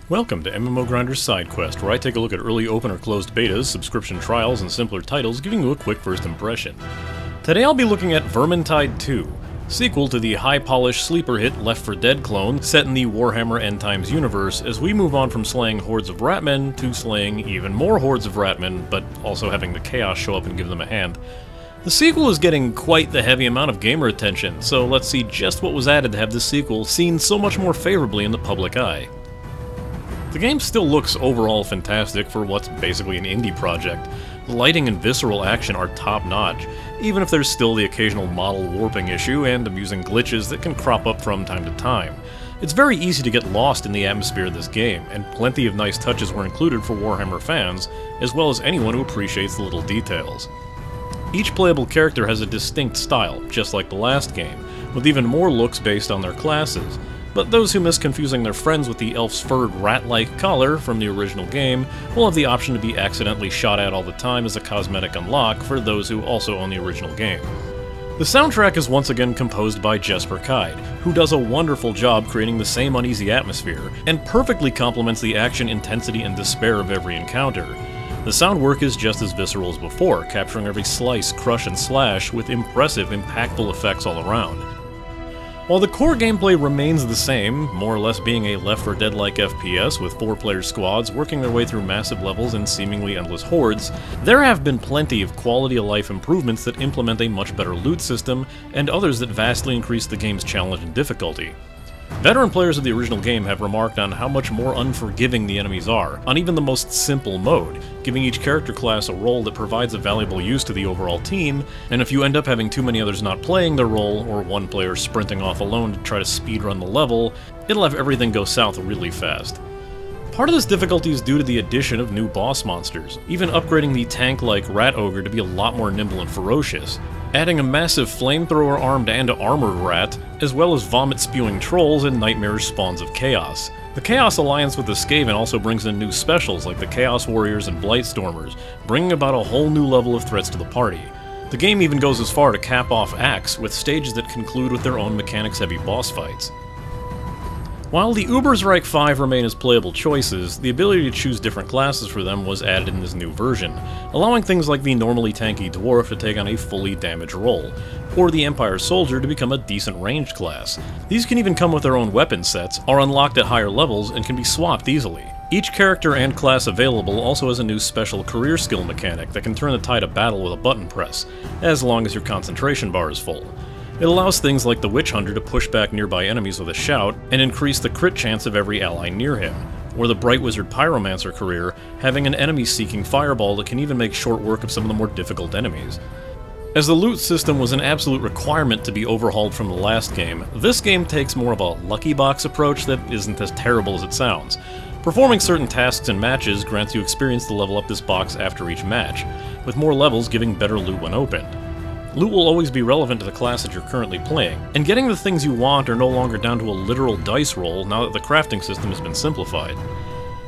Welcome to MMO Grinder's Sidequest, where I take a look at early open or closed betas, subscription trials, and simpler titles, giving you a quick first impression. Today I'll be looking at Vermintide 2, sequel to the high-polished sleeper hit Left 4 Dead clone set in the Warhammer End Times universe, as we move on from slaying hordes of ratmen to slaying even more hordes of ratmen, but also having the chaos show up and give them a hand. The sequel is getting quite the heavy amount of gamer attention, so let's see just what was added to have this sequel seen so much more favorably in the public eye. The game still looks overall fantastic for what's basically an indie project. The lighting and visceral action are top-notch, even if there's still the occasional model warping issue and amusing glitches that can crop up from time to time. It's very easy to get lost in the atmosphere of this game, and plenty of nice touches were included for Warhammer fans, as well as anyone who appreciates the little details. Each playable character has a distinct style, just like the last game, with even more looks based on their classes. But those who miss confusing their friends with the elf's furred rat-like collar from the original game will have the option to be accidentally shot at all the time as a cosmetic unlock for those who also own the original game. The soundtrack is once again composed by Jesper Kyd, who does a wonderful job creating the same uneasy atmosphere, and perfectly complements the action, intensity, and despair of every encounter. The sound work is just as visceral as before, capturing every slice, crush, and slash with impressive, impactful effects all around. While the core gameplay remains the same, more or less being a Left 4 Dead-like FPS with 4-player squads working their way through massive levels and seemingly endless hordes, there have been plenty of quality-of-life improvements that implement a much better loot system, and others that vastly increase the game's challenge and difficulty. Veteran players of the original game have remarked on how much more unforgiving the enemies are, on even the most simple mode, giving each character class a role that provides a valuable use to the overall team, and if you end up having too many others not playing their role, or one player sprinting off alone to try to speedrun the level, it'll have everything go south really fast. Part of this difficulty is due to the addition of new boss monsters, even upgrading the tank-like Rat Ogre to be a lot more nimble and ferocious, adding a massive flamethrower-armed and armored rat, as well as vomit-spewing trolls and nightmarish spawns of chaos. The Chaos Alliance with the Skaven also brings in new specials like the Chaos Warriors and Blightstormers, bringing about a whole new level of threats to the party. The game even goes as far to cap off acts, with stages that conclude with their own mechanics-heavy boss fights. While the Ubersreich 5 remain as playable choices, the ability to choose different classes for them was added in this new version, allowing things like the normally tanky Dwarf to take on a fully damaged role, or the Empire Soldier to become a decent ranged class. These can even come with their own weapon sets, are unlocked at higher levels, and can be swapped easily. Each character and class available also has a new special career skill mechanic that can turn the tide of battle with a button press, as long as your concentration bar is full. It allows things like the Witch Hunter to push back nearby enemies with a shout, and increase the crit chance of every ally near him, or the Bright Wizard Pyromancer career, having an enemy-seeking fireball that can even make short work of some of the more difficult enemies. As the loot system was an absolute requirement to be overhauled from the last game, this game takes more of a lucky box approach that isn't as terrible as it sounds. Performing certain tasks and matches grants you experience to level up this box after each match, with more levels giving better loot when opened. Loot will always be relevant to the class that you're currently playing, and getting the things you want are no longer down to a literal dice roll now that the crafting system has been simplified.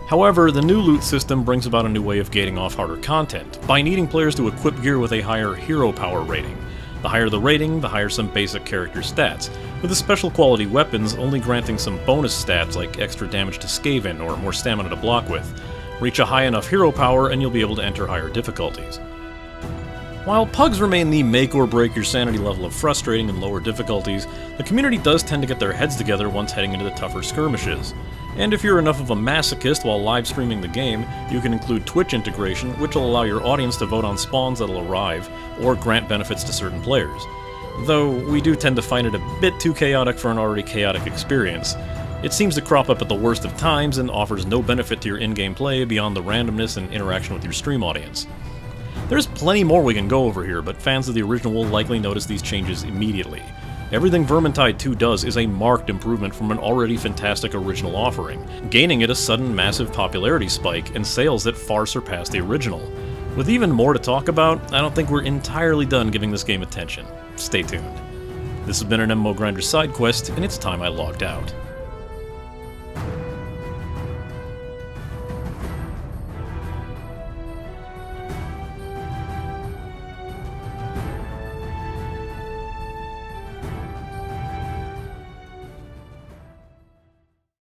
However, the new loot system brings about a new way of gating off harder content, by needing players to equip gear with a higher hero power rating. The higher the rating, the higher some basic character stats, with the special quality weapons only granting some bonus stats like extra damage to Skaven or more stamina to block with. Reach a high enough hero power and you'll be able to enter higher difficulties. While pugs remain the make-or-break-your-sanity level of frustrating and lower difficulties, the community does tend to get their heads together once heading into the tougher skirmishes. And if you're enough of a masochist while live streaming the game, you can include Twitch integration, which will allow your audience to vote on spawns that'll arrive, or grant benefits to certain players. Though, we do tend to find it a bit too chaotic for an already chaotic experience. It seems to crop up at the worst of times and offers no benefit to your in-game play beyond the randomness and interaction with your stream audience. There's plenty more we can go over here, but fans of the original will likely notice these changes immediately. Everything Vermintide 2 does is a marked improvement from an already fantastic original offering, gaining it a sudden massive popularity spike and sales that far surpass the original. With even more to talk about, I don't think we're entirely done giving this game attention. Stay tuned. This has been an MMO Grinder Sidequest, and it's time I logged out.